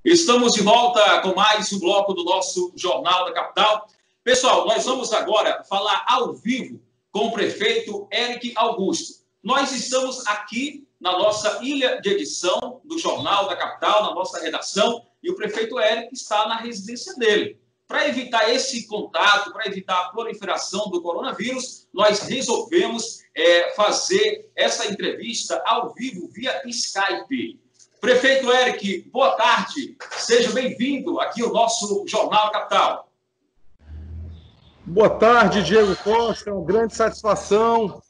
Estamos de volta com mais um bloco do nosso Jornal da Capital. Pessoal, nós vamos agora falar ao vivo com o prefeito Eric Augusto. Nós estamos aqui na nossa ilha de edição do Jornal da Capital, na nossa redação, e o prefeito Eric está na residência dele. Para evitar esse contato, para evitar a proliferação do coronavírus, nós resolvemos fazer essa entrevista ao vivo via Skype. Prefeito Eric, boa tarde. Seja bem-vindo aqui ao nosso Jornal Capital. Boa tarde, Diego Costa. É uma grande satisfação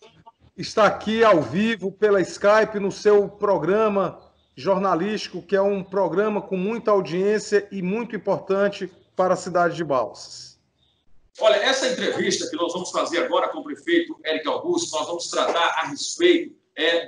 estar aqui ao vivo pela Skype no seu programa jornalístico, que é um programa com muita audiência e muito importante para a cidade de Balsas. Olha, essa entrevista que nós vamos fazer agora com o prefeito Eric Augusto, nós vamos tratar a respeito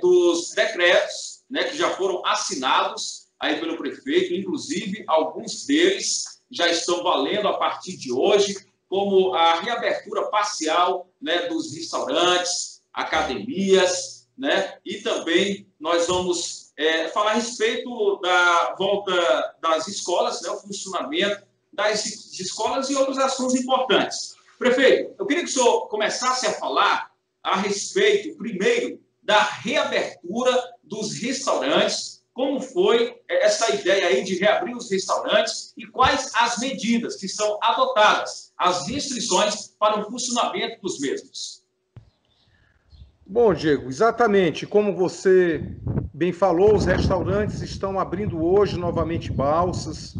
dos decretos, né, que já foram assinados aí pelo prefeito, inclusive alguns deles já estão valendo a partir de hoje, como a reabertura parcial, né, dos restaurantes, academias, né, e também nós vamos falar a respeito da volta das escolas, né, o funcionamento das escolas e outros assuntos importantes. Prefeito, eu queria que o senhor começasse a falar a respeito, primeiro, da reabertura dos restaurantes, como foi essa ideia aí de reabrir os restaurantes e quais as medidas que são adotadas, as restrições para o funcionamento dos mesmos. Bom, Diego, exatamente como você bem falou, os restaurantes estão abrindo hoje novamente Balsas,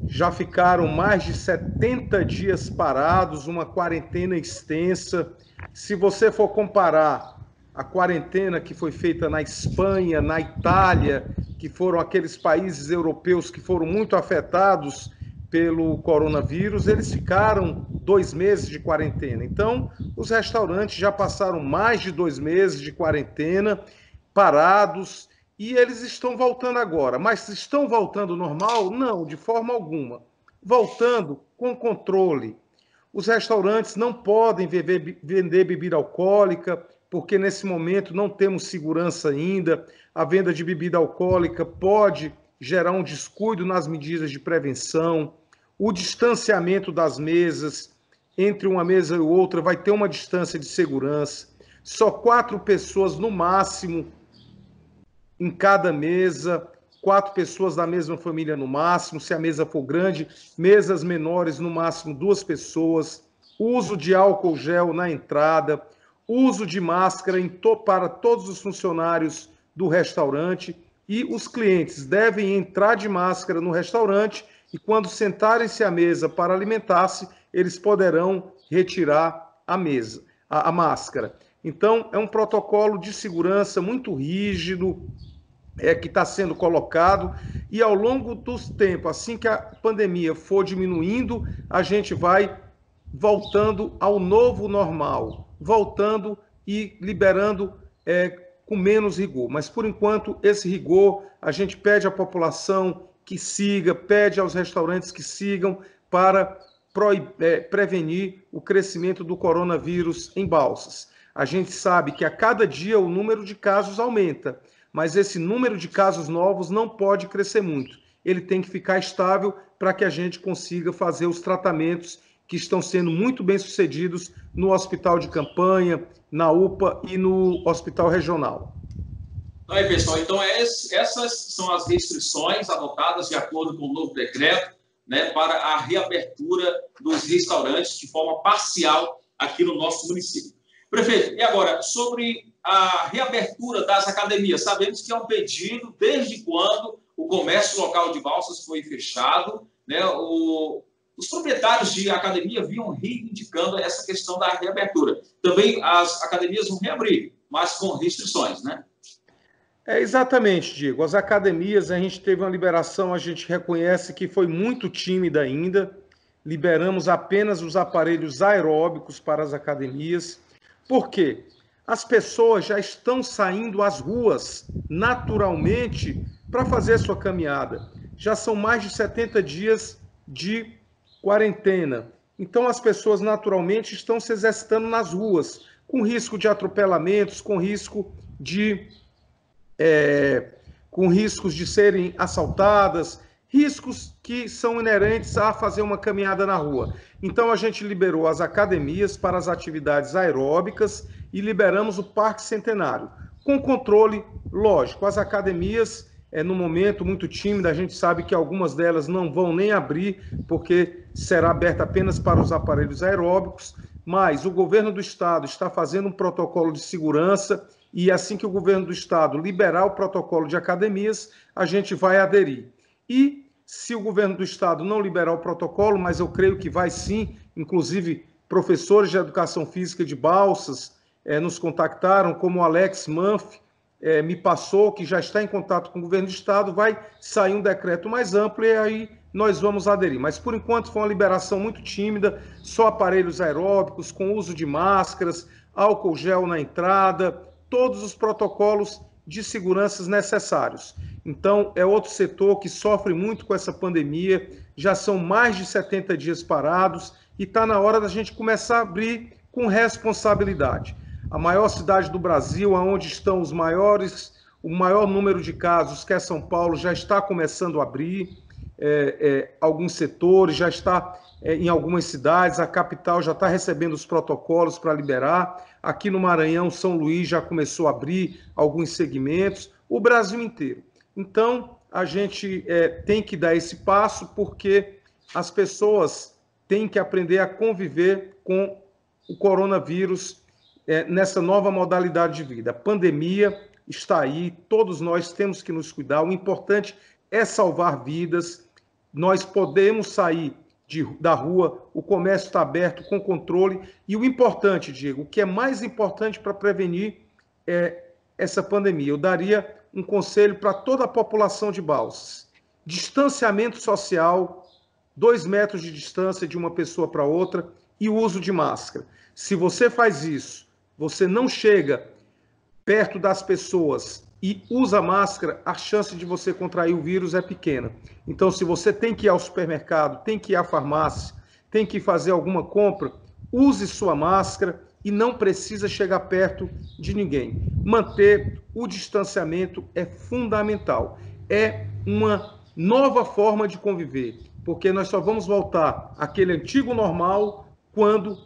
já ficaram mais de 70 dias parados, uma quarentena extensa. Se você for comparar a quarentena que foi feita na Espanha, na Itália, que foram aqueles países europeus que foram muito afetados pelo coronavírus, eles ficaram 2 meses de quarentena. Então, os restaurantes já passaram mais de 2 meses de quarentena, parados, e eles estão voltando agora. Mas estão voltando normal? Não, de forma alguma. Voltando com controle. Os restaurantes não podem vender bebida alcoólica, porque nesse momento não temos segurança ainda. A venda de bebida alcoólica pode gerar um descuido nas medidas de prevenção. O distanciamento das mesas, entre uma mesa e outra, vai ter uma distância de segurança. Só 4 pessoas no máximo em cada mesa, 4 pessoas da mesma família no máximo, se a mesa for grande, mesas menores no máximo 2 pessoas, uso de álcool gel na entrada, uso de máscara para todos os funcionários do restaurante, e os clientes devem entrar de máscara no restaurante e quando sentarem-se à mesa para alimentar-se, eles poderão retirar a máscara. Então, é um protocolo de segurança muito rígido, que está sendo colocado, e ao longo dos tempos, assim que a pandemia for diminuindo, a gente vai voltando ao novo normal, voltando e liberando com menos rigor. Mas, por enquanto, esse rigor, a gente pede à população que siga, pede aos restaurantes que sigam para prevenir o crescimento do coronavírus em Balsas. A gente sabe que a cada dia o número de casos aumenta, mas esse número de casos novos não pode crescer muito. Ele tem que ficar estável para que a gente consiga fazer os tratamentos que estão sendo muito bem sucedidos no hospital de campanha, na UPA e no hospital regional. Aí, pessoal, então essas são as restrições adotadas de acordo com o novo decreto, né, para a reabertura dos restaurantes de forma parcial aqui no nosso município. Prefeito, e agora, sobre a reabertura das academias, sabemos que é um pedido desde quando o comércio local de Balsas foi fechado, né, os proprietários de academia vinham reivindicando essa questão da reabertura. Também as academias vão reabrir, mas com restrições, né? Exatamente, Diego. As academias, a gente teve uma liberação, a gente reconhece que foi muito tímida ainda. Liberamos apenas os aparelhos aeróbicos para as academias. Por quê? As pessoas já estão saindo às ruas naturalmente para fazer sua caminhada. Já são mais de 70 dias de quarentena. Então as pessoas naturalmente estão se exercitando nas ruas, com risco de atropelamentos, com risco de com riscos de serem assaltadas, riscos que são inerentes a fazer uma caminhada na rua. Então, a gente liberou as academias para as atividades aeróbicas e liberamos o Parque Centenário, com controle lógico. As academias, no momento, muito tímida, a gente sabe que algumas delas não vão nem abrir, porque será aberta apenas para os aparelhos aeróbicos, mas o governo do estado está fazendo um protocolo de segurança e assim que o governo do estado liberar o protocolo de academias, a gente vai aderir. E se o governo do estado não liberar o protocolo, mas eu creio que vai sim, inclusive professores de educação física de Balsas nos contactaram, como o Alex Manff me passou, que já está em contato com o governo do estado, vai sair um decreto mais amplo e aí nós vamos aderir. Mas, por enquanto, foi uma liberação muito tímida, só aparelhos aeróbicos, com uso de máscaras, álcool gel na entrada, todos os protocolos de segurança necessários. Então, é outro setor que sofre muito com essa pandemia, já são mais de 70 dias parados e está na hora da gente começar a abrir com responsabilidade. A maior cidade do Brasil, onde estão o maior número de casos, que é São Paulo, já está começando a abrir alguns setores, já está em algumas cidades, a capital já está recebendo os protocolos para liberar. Aqui no Maranhão, São Luís já começou a abrir alguns segmentos, o Brasil inteiro. Então, a gente tem que dar esse passo porque as pessoas têm que aprender a conviver com o coronavírus nessa nova modalidade de vida. A pandemia está aí, todos nós temos que nos cuidar. O importante é salvar vidas. Nós podemos sair da rua, o comércio está aberto com controle. E o importante, Diego, o que é mais importante para prevenir essa pandemia, eu daria um conselho para toda a população de Balsas: distanciamento social, 2 metros de distância de uma pessoa para outra e o uso de máscara. Se você faz isso, você não chega perto das pessoas e usa máscara, a chance de você contrair o vírus é pequena. Então, se você tem que ir ao supermercado, tem que ir à farmácia, tem que fazer alguma compra, use sua máscara e não precisa chegar perto de ninguém. Manter o distanciamento é fundamental. É uma nova forma de conviver, porque nós só vamos voltar àquele antigo normal quando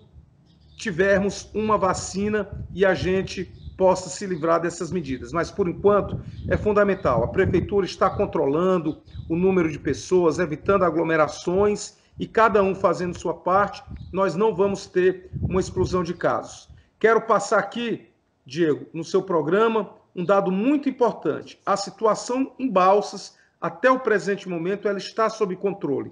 tivermos uma vacina e a gente possa se livrar dessas medidas. Mas, por enquanto, é fundamental. A prefeitura está controlando o número de pessoas, evitando aglomerações e cada um fazendo sua parte, nós não vamos ter uma explosão de casos. Quero passar aqui, Diego, no seu programa, um dado muito importante. A situação em Balsas, até o presente momento, ela está sob controle.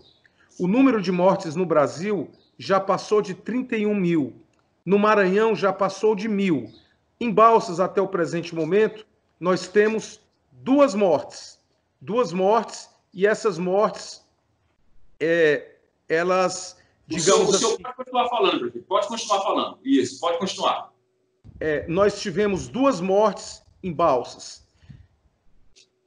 O número de mortes no Brasil já passou de 31 mil. No Maranhão já passou de 1.000. Em Balsas, até o presente momento, nós temos 2 mortes. 2 mortes, e essas mortes, elas, digamos assim... O senhor pode continuar falando, prefeito. Pode continuar falando. Isso, pode continuar. Nós tivemos 2 mortes em Balsas.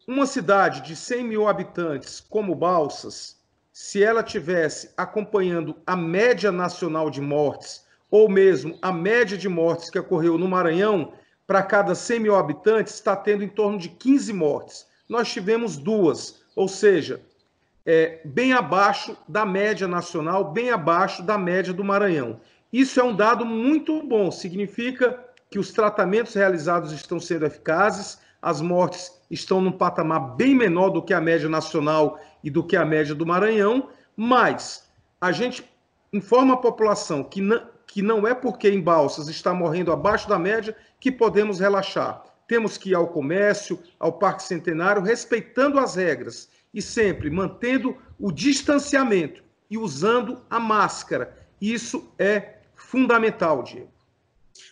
Uma cidade de 100 mil habitantes como Balsas, se ela tivesse acompanhando a média nacional de mortes, ou mesmo a média de mortes que ocorreu no Maranhão, para cada 100 mil habitantes, está tendo em torno de 15 mortes. Nós tivemos 2, ou seja, bem abaixo da média nacional, bem abaixo da média do Maranhão. Isso é um dado muito bom, significa que os tratamentos realizados estão sendo eficazes, as mortes estão num patamar bem menor do que a média nacional e do que a média do Maranhão, mas a gente informa a população que não é porque em Balsas está morrendo abaixo da média que podemos relaxar. Temos que ir ao comércio, ao Parque Centenário, respeitando as regras e sempre mantendo o distanciamento e usando a máscara. Isso é fundamental, Diego.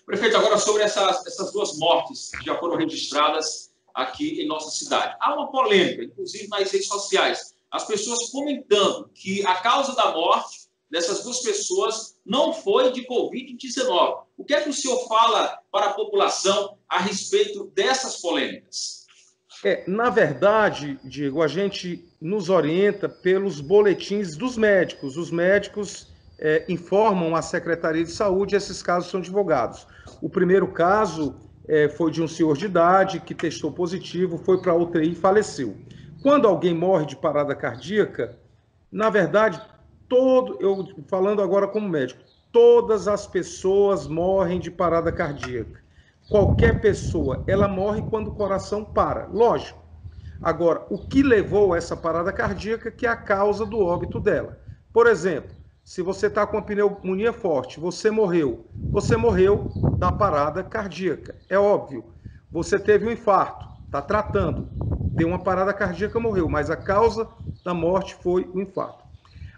Prefeito, agora sobre essas 2 mortes que já foram registradas aqui em nossa cidade. Há uma polêmica, inclusive nas redes sociais, as pessoas comentando que a causa da morte dessas 2 pessoas não foi de Covid-19. O que é que o senhor fala para a população a respeito dessas polêmicas? Na verdade, Diego, a gente nos orienta pelos boletins dos médicos. Os médicos informam a Secretaria de Saúde e esses casos são divulgados. O primeiro caso foi de um senhor de idade que testou positivo, foi para a UTI e faleceu. Quando alguém morre de parada cardíaca, na verdade, eu falando agora como médico, todas as pessoas morrem de parada cardíaca. Qualquer pessoa, ela morre quando o coração para, lógico. Agora, o que levou a essa parada cardíaca que é a causa do óbito dela. Por exemplo, se você está com uma pneumonia forte, você morreu da parada cardíaca, é óbvio. Você teve um infarto, está tratando, deu uma parada cardíaca, morreu, mas a causa da morte foi o infarto.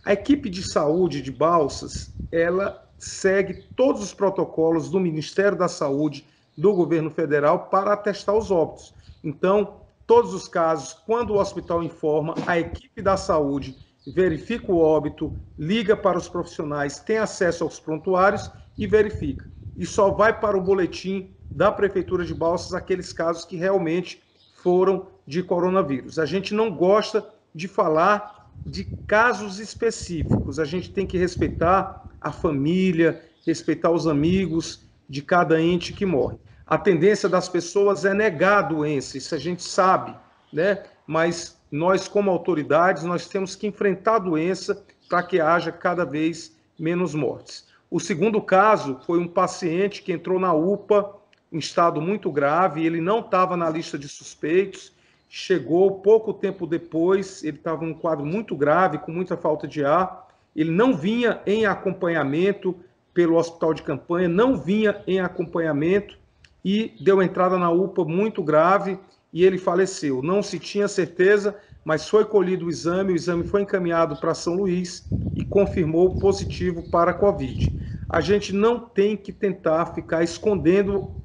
A equipe de saúde de Balsas, ela segue todos os protocolos do Ministério da Saúde, do governo federal, para atestar os óbitos. Então, todos os casos, quando o hospital informa, a equipe da saúde verifica o óbito, liga para os profissionais, tem acesso aos prontuários e verifica. E só vai para o boletim da Prefeitura de Balsas aqueles casos que realmente foram de coronavírus. A gente não gosta de falar de casos específicos, a gente tem que respeitar a família, respeitar os amigos de cada ente que morre. A tendência das pessoas é negar a doença, isso a gente sabe, né? Mas nós, como autoridades, nós temos que enfrentar a doença para que haja cada vez menos mortes. O segundo caso foi um paciente que entrou na UPA em estado muito grave, ele não estava na lista de suspeitos, chegou pouco tempo depois, ele estava em um quadro muito grave, com muita falta de ar, ele não vinha em acompanhamento pelo hospital de campanha, não vinha em acompanhamento, e deu entrada na UPA muito grave e ele faleceu. Não se tinha certeza, mas foi colhido o exame foi encaminhado para São Luís e confirmou positivo para a Covid. A gente não tem que tentar ficar escondendo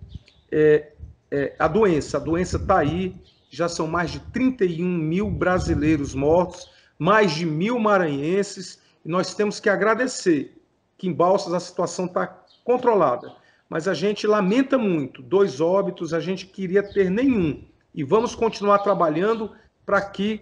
a doença está aí, já são mais de 31 mil brasileiros mortos, mais de 1.000 maranhenses, e nós temos que agradecer que em Balsas a situação está controlada. Mas a gente lamenta muito, 2 óbitos, a gente queria ter nenhum. E vamos continuar trabalhando para que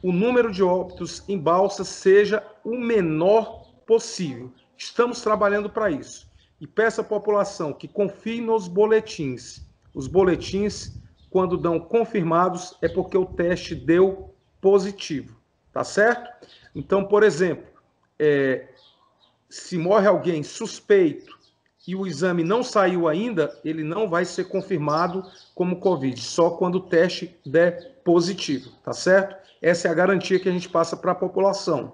o número de óbitos em Balsas seja o menor possível. Estamos trabalhando para isso. E peço à população que confie nos boletins. Os boletins, quando dão confirmados, é porque o teste deu positivo. Tá certo? Então, por exemplo, se morre alguém suspeito, e o exame não saiu ainda, ele não vai ser confirmado como Covid, só quando o teste der positivo, tá certo? Essa é a garantia que a gente passa para a população.